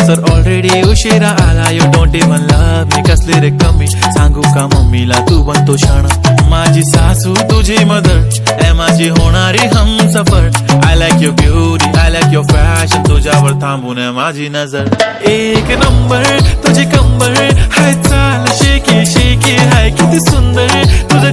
Sir already उशिरा आला. You don't even love me. कसली रे कमी सांगू का मम्मीला तू बनतो क्षण. माझी सासू तुझी मदर ए माझी होणारी Humsafar. I like your beauty I like your fashion. तुझ्यावर थांबून आहे माझी नजर. एक नंबर तुझी कंबर हाय चाल शेकी शेकी हाय किती सुंदर तुझं